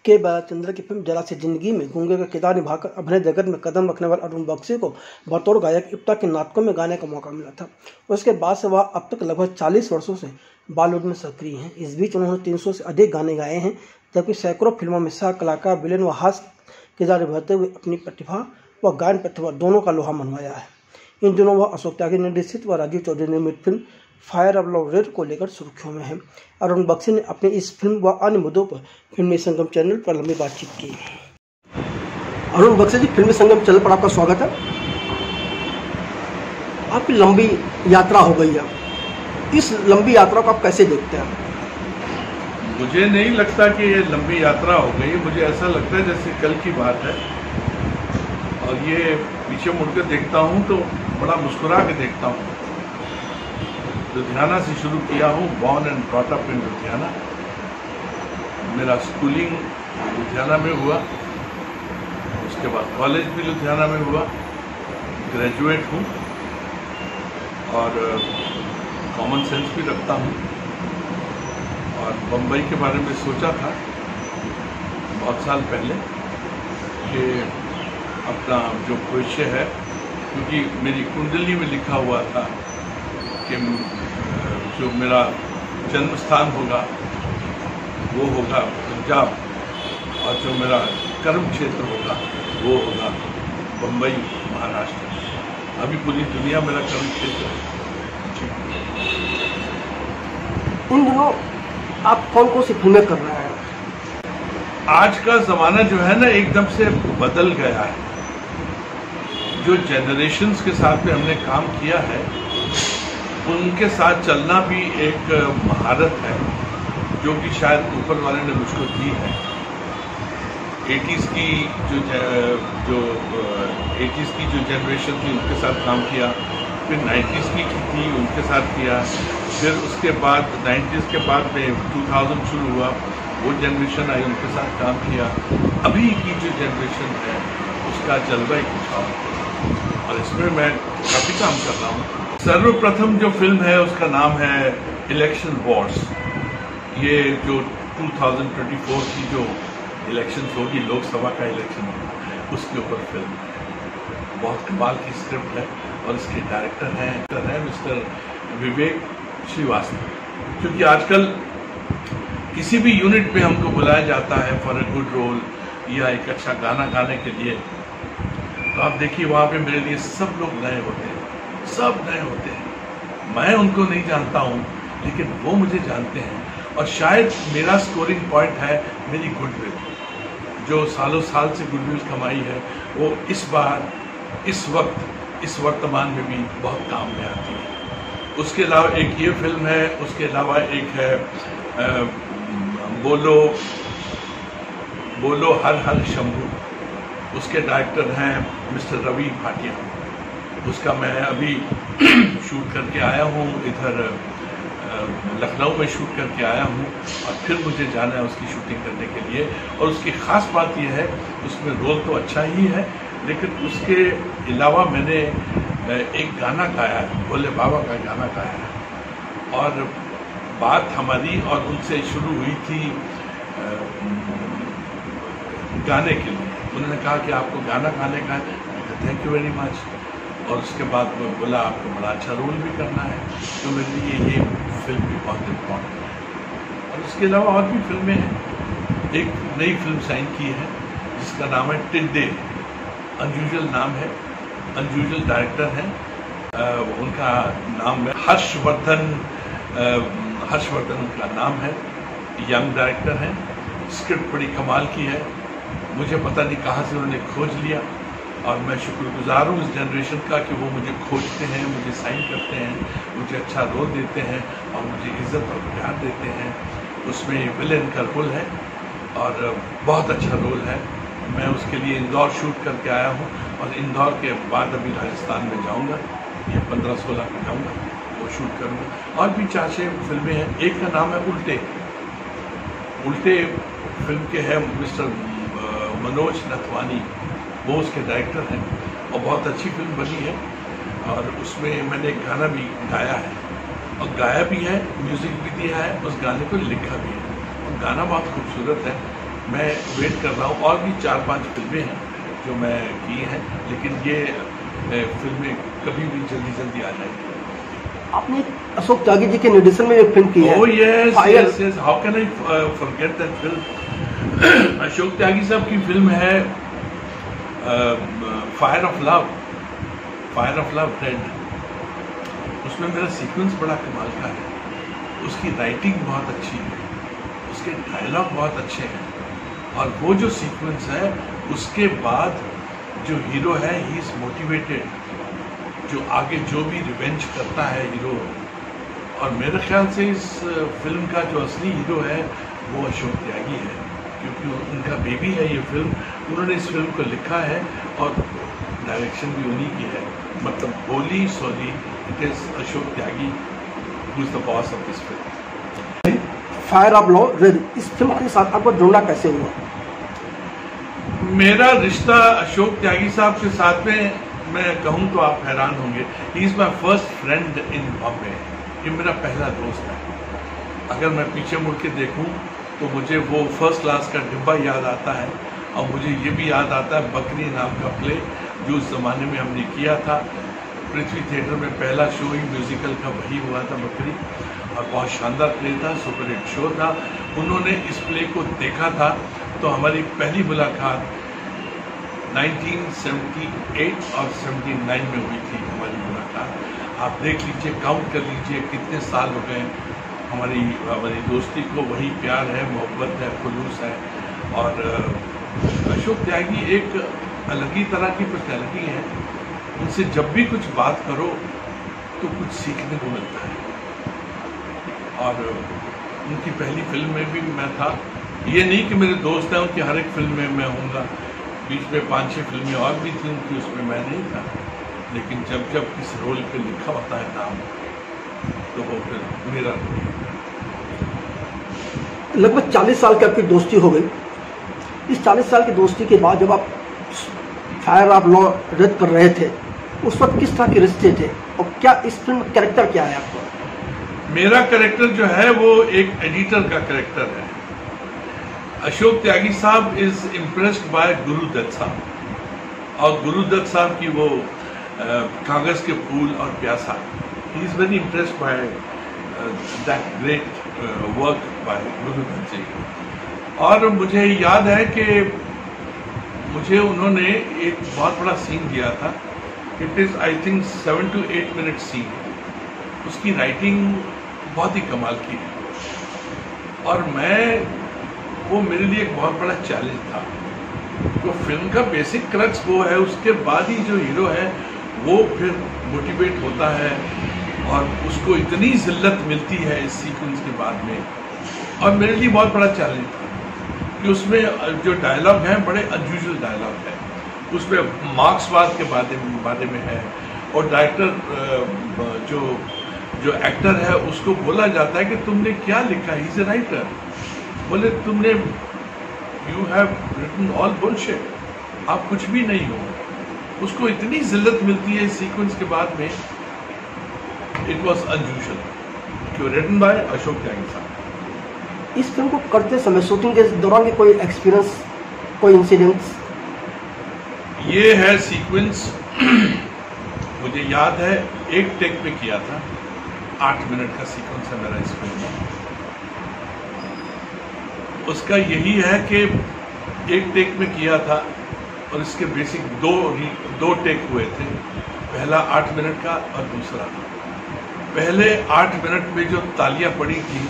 के बालचंद्र की फिल्म जरा सी जिंदगी में गूंगे का किरदार निभाकर अभिनय जगत में कदम रखने वाले अरुण बख्शी को बतौर गायक इप्टा के नाटकों में गाने का मौका मिला था। उसके बाद से वह अब तक लगभग 40 वर्षों से बॉलीवुड में सक्रिय हैं। इस बीच उन्होंने 300 से अधिक गाने गाए हैं, जबकि सैकड़ों फिल्मों में सह कलाकार, विलेन व हास्य किरदार निभाते हुए अपनी प्रतिभा व गायन प्रतिभा दोनों का लोहा मनवाया है। इन दिनों वह अशोक त्यागी निर्देशित व राजीव चौधरी निर्मित film fire of love red को लेकर सुर्खियों में है। अरुण बख्शी ने अपनी इस फिल्म व अन्य मुद्दों पर फिल्मी संगम चैनल पर लंबी बातचीत की। अरुण बख्शी जी, फिल्मी संगम चैनल पर आपका स्वागत है। आपकी लंबी यात्रा हो गई है, इस लंबी यात्रा को आप कैसे देखते हैं? मुझे नहीं लगता कि ये लंबी यात्रा हो गई। मुझे ऐसा लगता है जैसे कल की बात है, और ये पीछे मुड़कर देखता हूँ तो बड़ा मुस्कुरा के देखता हूँ। लुधियाना से शुरू किया हूँ, born and brought up in Ludhiana. मेरा स्कूलिंग लुधियाना में हुआ, उसके बाद कॉलेज भी लुधियाना में हुआ, ग्रेजुएट हूँ और कॉमन सेंस भी रखता हूँ। और बम्बई के बारे में सोचा था बहुत साल पहले कि अपना जो भविष्य है, क्योंकि मेरी कुंडली में लिखा हुआ था कि जो मेरा जन्म स्थान होगा वो होगा पंजाब, और जो मेरा कर्म क्षेत्र होगा वो होगा बम्बई, महाराष्ट्र। अभी पूरी दुनिया मेरा कर्म क्षेत्र है। इन दिनों आप कौन कौन सी फिल्में कर रहे हैं? आज का ज़माना जो है ना, एकदम से बदल गया है। जो जनरेशन्स के साथ में हमने काम किया है, उनके साथ चलना भी एक महारत है जो कि शायद ऊपर वाले ने मुझको दी है। 80s की जो जनरेशन थी उनके साथ काम किया, फिर 90s की थी उनके साथ किया, फिर उसके बाद 90s के बाद में 2000 शुरू हुआ, वो जनरेशन आई, उनके साथ काम किया। अभी की जो जनरेशन है उसका जलवा ही कुछ और है, और इसमें मैं काफ़ी काम कर रहा हूँ। सर्वप्रथम जो फिल्म है उसका नाम है इलेक्शन वॉर्स। ये जो 2024 की जो इलेक्शन होगी, लोकसभा का इलेक्शन होगा, उसके ऊपर फिल्म है। बहुत कमाल की स्क्रिप्ट है और इसके डायरेक्टर हैं मिस्टर विवेक श्रीवास्तव। क्योंकि आजकल किसी भी यूनिट में हमको बुलाया जाता है फॉर अ गुड रोल या एक अच्छा गाना गाने के लिए, तो आप देखिए वहाँ पे मेरे लिए सब लोग नए होते हैं, सब नए होते हैं। मैं उनको नहीं जानता हूँ, लेकिन वो मुझे जानते हैं। और शायद मेरा स्कोरिंग पॉइंट है मेरी गुडविल, जो सालों साल से गुडविल कमाई है, वो इस बार, इस वक्त, इस वर्तमान में भी बहुत काम में आती है। उसके अलावा एक ये फिल्म है, उसके अलावा एक है बोलो बोलो हर हर शंभू। उसके डायरेक्टर हैं मिस्टर रवि भाटिया। उसका मैं अभी शूट करके आया हूँ, इधर लखनऊ में शूट करके आया हूँ, और फिर मुझे जाना है उसकी शूटिंग करने के लिए। और उसकी ख़ास बात यह है, उसमें रोल तो अच्छा ही है, लेकिन उसके अलावा मैंने एक गाना गाया है, भोले बाबा का गाना गाया है। और बात हमारी और उनसे शुरू हुई थी गाने के लिए। उन्होंने कहा कि आपको गाना गाने का है, थैंक यू वेरी मच। और उसके बाद मैं बोला आपको बड़ा अच्छा रोल भी करना है, तो मेरे लिए ये फिल्म भी बहुत इम्पोर्टेंट है। और उसके अलावा और भी फिल्में हैं। एक नई फिल्म साइन की है जिसका नाम है टिड्डे, अनयूजुअल नाम है, अनयूजुअल डायरेक्टर हैं, उनका नाम है हर्षवर्धन उनका नाम है, यंग डायरेक्टर हैं। स्क्रिप्ट बड़ी कमाल की है, मुझे पता नहीं कहाँ से उन्होंने खोज लिया, और मैं शुक्रगुजार हूँ इस जनरेशन का कि वो मुझे खोजते हैं, मुझे साइन करते हैं, मुझे अच्छा रोल देते हैं और मुझे इज्जत और प्यार देते हैं। उसमें विलेन का रोल है और बहुत अच्छा रोल है। मैं उसके लिए इंदौर शूट करके आया हूँ, और इंदौर के बाद अभी राजस्थान में जाऊँगा, ये 15-16 में जाऊँगा, वो शूट करूँगा। और भी 4-6 फिल्में हैं। एक का नाम है उल्टे फिल्म के हैं मिस्टर मनोज नथवानी, वो उसके डायरेक्टर हैं, और बहुत अच्छी फिल्म बनी है। और उसमें मैंने एक गाना भी गाया है, और गाया भी है, म्यूज़िक भी दिया है, उस गाने को लिखा भी है, और गाना बहुत खूबसूरत है। मैं वेट कर रहा हूँ। और भी 4-5 फिल्में हैं जो मैं की हैं, लेकिन ये फिल्में कभी भी जल्दी आ जाएंगी। आपने अशोक त्यागी जी के निर्देशन में एक फिल्म की है। Oh yes, yes. How can I forget that film? Ashok Tyagi साहब की फिल्म है फायर ऑफ लव रेड। उसमें मेरा सीक्वेंस बड़ा कमाल का है, उसकी राइटिंग बहुत अच्छी है, उसके डायलॉग बहुत अच्छे हैं, और वो जो सीक्वेंस है उसके बाद जो हीरो है ही इज मोटिवेटेड, जो आगे जो भी रिवेंज करता है हीरो। और मेरे ख्याल से इस फिल्म का जो असली हीरो है वो अशोक त्यागी है, क्योंकि उनका बेबी है ये फिल्म। उन्होंने इस फिल्म को लिखा है और डायरेक्शन भी उन्हीं की है, मतलब wholly solely it is Ashok Tyagi who is the boss of this film. Fire of love red, इस फिल्म के साथ आपको जुड़ना कैसे हुआ? मेरा रिश्ता अशोक त्यागी साहब के साथ में मैं कहूँ तो आप हैरान होंगे। He is my first friend in Bombay. ये मेरा पहला दोस्त है। अगर मैं पीछे मुड़ के देखूँ तो मुझे वो फर्स्ट क्लास का डिब्बा याद आता है, और मुझे ये भी याद आता है बकरी नाम का प्ले जो उस ज़माने में हमने किया था। पृथ्वी थिएटर में पहला शो ही म्यूज़िकल का वही हुआ था, बकरी, और बहुत शानदार प्ले था, सुपर हिट शो था। उन्होंने इस प्ले को देखा था, तो हमारी पहली मुलाकात 1978 और 79 में हुई थी हमारी मुलाकात। आप देख लीजिए, काउंट कर लीजिए कितने साल हो गए हमारी दोस्ती को। वही प्यार है, मोहब्बत है, खुलूस है। और अशोक त्यागी एक अलग ही तरह की पर्सनैलिटी है। उनसे जब भी कुछ बात करो तो कुछ सीखने को मिलता है। और उनकी पहली फिल्म में भी मैं था। ये नहीं कि मेरे दोस्त हैं उनकी हर एक फिल्म में मैं होऊंगा, बीच में 5-6 फिल्में और भी थी उनकी, उसमें मैं नहीं था। लेकिन जब किस रोल पे लिखा होता है नाम, तो वो फिर मेरा रोल। लगभग 40 साल की आपकी दोस्ती हो गई। इस 40 साल की दोस्ती के बाद जब आप फायर ऑफ लव रेड कर रहे थे, उस वक्त किस तरह के रिश्ते थे, और क्या इस फिल्म का कैरेक्टर क्या है आपका? मेरा कैरेक्टर जो है वो एक एडिटर का कैरेक्टर है। अशोक त्यागी साहब इज इम्प्रेस्ड बाय गुरुदत्त साहब, और गुरुदत्त साहब की वो कागज के फूल और प्यासा, ही is very impressed by that great work by Guru Dutt ji. और मुझे याद है कि मुझे उन्होंने एक बहुत बड़ा सीन दिया था। It is I think 7 to 8 minute scene. उसकी राइटिंग बहुत ही कमाल की है, और वो मेरे लिए एक बहुत बड़ा चैलेंज था। तो फिल्म का बेसिक क्रक्स वो है, उसके बाद ही जो हीरो है वो फिर मोटिवेट होता है, और उसको इतनी जिल्लत मिलती है इस सीक्वेंस के बाद में। और मेरे लिए बहुत बड़ा चैलेंज था कि उसमें जो डायलॉग हैं बड़े अनयूजुअल डायलॉग हैं। उसमें मार्क्सवाद के बारे में है, और डायरेक्टर जो एक्टर है उसको बोला जाता है कि तुमने क्या लिखा, ही इज ए राइटर। बोले तुमने you have written all bullshit, आप कुछ भी नहीं हो। उसको इतनी जिल्लत मिलती है इस सीक्वेंस के बाद में। It was unusual. Written by Ashok Tyagi साहब। इस फिल्म को करते समय शूटिंग के दौरान कोई एक्सपीरियंस, कोई इंसिडेंट्स? ये है सीक्वेंस मुझे याद है एक टेक पे किया था। 8 मिनट का सीक्वेंस है मेरा इस फिल्म में। उसका यही है कि एक टेक में किया था, और इसके बेसिक दो टेक हुए थे। पहला 8 मिनट का और दूसरा। पहले 8 मिनट में जो तालियां पड़ी थी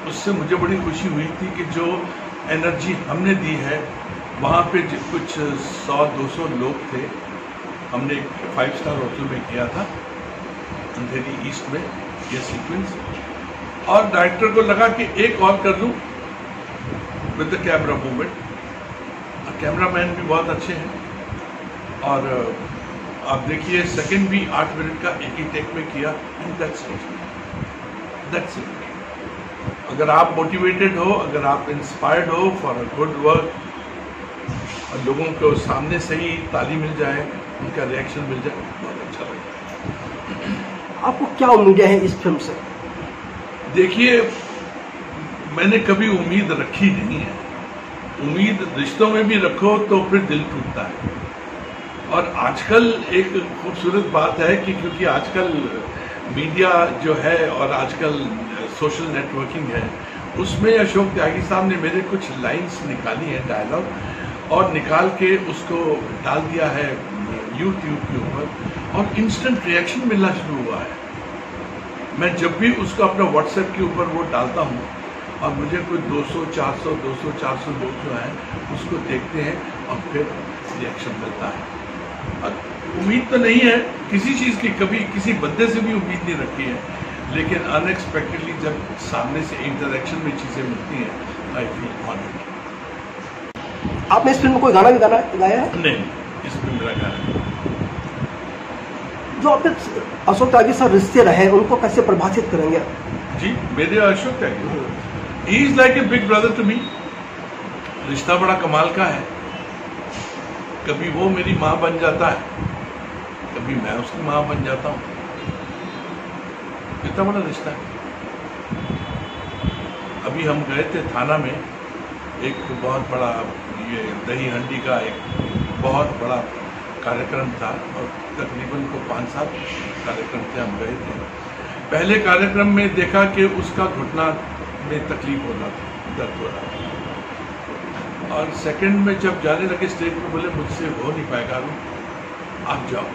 उससे मुझे बड़ी खुशी हुई थी कि जो एनर्जी हमने दी है, वहाँ पे कुछ 100-200 लोग थे। हमने 5 स्टार होटल में किया था अंधेरी ईस्ट में ये सीक्वेंस, और डायरेक्टर को लगा कि एक और कर लूँ with the camera movement. Cameraman भी बहुत अच्छे हैं, और आप देखिए सेकंड भी 8 मिनट का एक ही टेक में किया। And that's it. अगर आप मोटिवेटेड हो, अगर आप इंस्पायर्ड हो फॉर अ गुड वर्क, और लोगों को सामने से ही ताली मिल जाए, उनका रिएक्शन मिल जाए, बहुत अच्छा लगता है। आपको क्या उम्मीदें हैं इस फिल्म से? देखिए, मैंने कभी उम्मीद रखी नहीं है। उम्मीद रिश्तों में भी रखो तो फिर दिल टूटता है। और आजकल एक खूबसूरत बात है कि क्योंकि आजकल मीडिया जो है और आजकल सोशल नेटवर्किंग है, उसमें अशोक त्यागी साहब ने मेरे कुछ लाइंस निकाली हैं डायलॉग, और निकाल के उसको डाल दिया है यूट्यूब के ऊपर, और इंस्टेंट रिएक्शन मिलना शुरू हुआ है। मैं जब भी उसको अपना व्हाट्सएप के ऊपर वो डालता हूँ और मुझे कोई 200-400 लोग जो हैं उसको देखते हैं और फिर रिएक्शन मिलता है। और उम्मीद तो नहीं है किसी चीज़ की, कभी किसी बंदे से भी उम्मीद नहीं रखी है, लेकिन अनएक्सपेक्टेडली जब सामने से इंटरेक्शन में चीज़ें मिलती हैं, आई फील ऑनर्ड। आपने इस फिल्म में कोई गाना भी गाया है? नहीं, इस फिल्म मेरा गाना। जो आपके अशोक त्यागी साहब रिश्ते रहे उनको कैसे परिभाषित करेंगे? जी, मेरे Ashok Tyagi, he is like a big brother to me. रिश्ता बड़ा कमाल का है। कभी वो मेरी माँ बन जाता है, कभी मैं उसकी माँ बन जाता हूँ। कितना बड़ा रिश्ता है। अभी हम गए थे थाना में, एक बहुत बड़ा ये दही हंडी का एक बहुत बड़ा कार्यक्रम था, और तकरीबन को 5-7 कार्यक्रम थे। हम गए थे, पहले कार्यक्रम में देखा कि उसका घुटना में तकलीफ हो रहा था, दर्द हो रहा था, और सेकंड में जब जाने लगे स्टेज पे बोले मुझसे हो नहीं पाएगा, आप जाओ,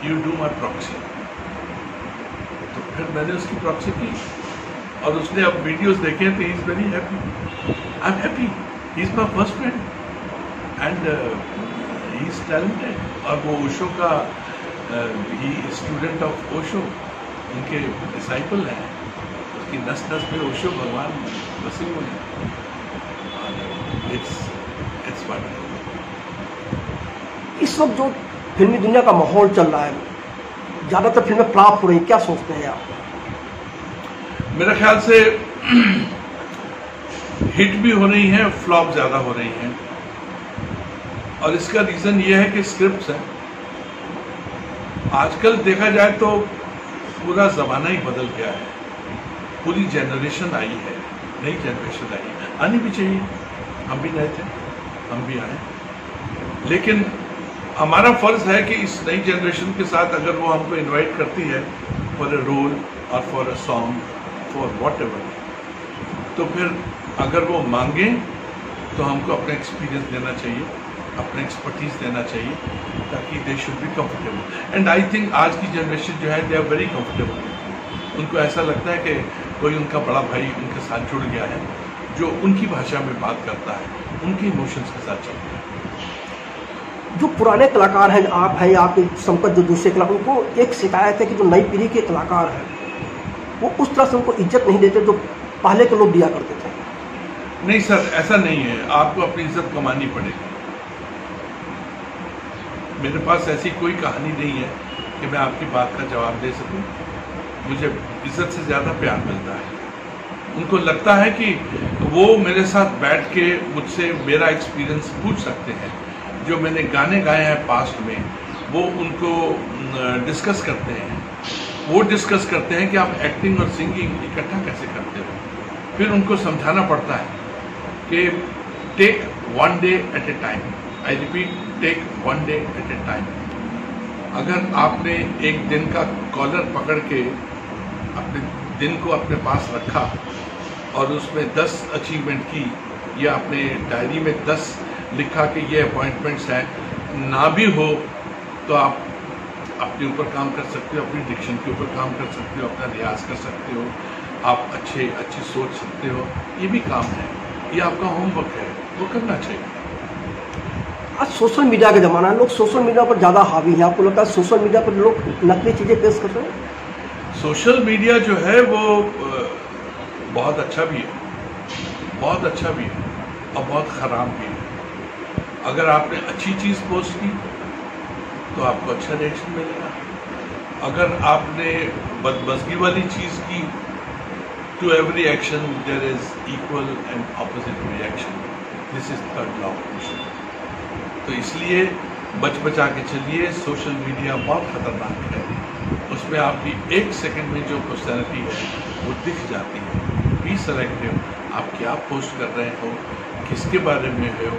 यू डू माई प्रॉक्सी। तो फिर मैंने उसकी प्रॉक्सी की, और उसने अब वीडियोस देखे तो ही is very happy, I am happy, he is my first friend and he is talented. और वो ओशो का ही स्टूडेंट ऑफ ओशो, उनके डिसाइपल हैं, उसकी नस नस में ओशो भगवान बसे हुए हैं, और इट्स वंडरफुल। इस वक्त जो फिल्मी दुनिया का माहौल चल रहा है, ज़्यादातर फिल्में फ्लॉप हो रही, क्या सोचते हैं आप? मेरे ख्याल से हिट भी हो रही हैं, फ्लॉप ज़्यादा हो रही हैं, और इसका रीज़न ये है कि स्क्रिप्ट्स हैं। आजकल देखा जाए तो पूरा ज़माना ही बदल गया है, पूरी जनरेशन आई है, नई जनरेशन आई है, आनी भी चाहिए। हम भी नए थे, हम भी आए, लेकिन हमारा फ़र्ज़ है कि इस नई जनरेशन के साथ अगर वो हमको इनवाइट करती है फॉर अ रोल और for a song, for whatever, तो फिर अगर वो मांगे तो हमको अपना एक्सपीरियंस देना चाहिए, अपना एक्सपर्टीज देना चाहिए, ताकि they should be comfortable. And I think आज की जनरेशन जो है दे आर वेरी कंफर्टेबल। उनको ऐसा लगता है कि कोई उनका बड़ा भाई उनके साथ जुड़ गया है, जो उनकी भाषा में बात करता है, उनके इमोशंस के साथ चलता है। जो पुराने कलाकार हैं, आप हैं, आपके संपर्क जो दूसरे कलाकार, उनको एक शिकायत है कि जो नई पीढ़ी के कलाकार हैं वो उस तरह से उनको इज्जत नहीं देते जो पहले के लोग दिया करते थे। नहीं सर, ऐसा नहीं है, आपको अपनी इज्जत कमानी पड़ेगी। मेरे पास ऐसी कोई कहानी नहीं है कि मैं आपकी बात का जवाब दे सकूं। मुझे इज्जत से ज़्यादा प्यार मिलता है। उनको लगता है कि वो मेरे साथ बैठ के मुझसे मेरा एक्सपीरियंस पूछ सकते हैं, जो मैंने गाने गाए हैं पास्ट में, वो उनको डिस्कस करते हैं। वो डिस्कस करते हैं कि आप एक्टिंग और सिंगिंग इकट्ठा कैसे करते हो। फिर उनको समझाना पड़ता है कि take one day at a time. I repeat, take one day at a time. अगर आपने एक दिन का कॉलर पकड़ के अपने दिन को अपने पास रखा और उसमें 10 अचीवमेंट की, या अपने डायरी में 10 लिखा कि ये अपॉइंटमेंट्स हैं, ना भी हो तो आप अपने ऊपर काम कर सकते हो, अपनी डिक्शन के ऊपर काम कर सकते हो, अपना रियाज कर सकते हो, आप अच्छी सोच सकते हो। ये भी काम है, ये आपका होमवर्क है, वो करना चाहिए। आज सोशल मीडिया का ज़माना है, लोग सोशल मीडिया पर ज़्यादा हावी हैं। आपको लगता है सोशल मीडिया पर लोग नकली चीज़ें पेश कर रहे हैं? सोशल मीडिया जो है वो बहुत अच्छा भी है, बहुत अच्छा भी है और बहुत ख़राब भी है। अगर आपने अच्छी चीज़ पोस्ट की तो आपको अच्छा रिएक्शन मिलेगा। अगर आपने बदमज़गी वाली चीज़ की, to every action there is equal and opposite reaction. This is third law of motion. तो इसलिए बचा के चलिए। सोशल मीडिया बहुत ख़तरनाक है, उसमें आपकी 1 सेकंड में जो पर्सनैलिटी है वो दिख जाती है। बी सेलेक्टिव, आप क्या पोस्ट कर रहे हो, किसके बारे में हो,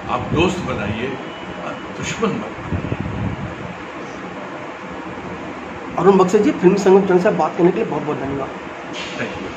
आप दोस्त बनाइए, दुश्मन मत बनाइए। अरुण बक्सी जी, फिल्मी संगम चैनल से बात करने के लिए बहुत बहुत धन्यवाद। Thank you.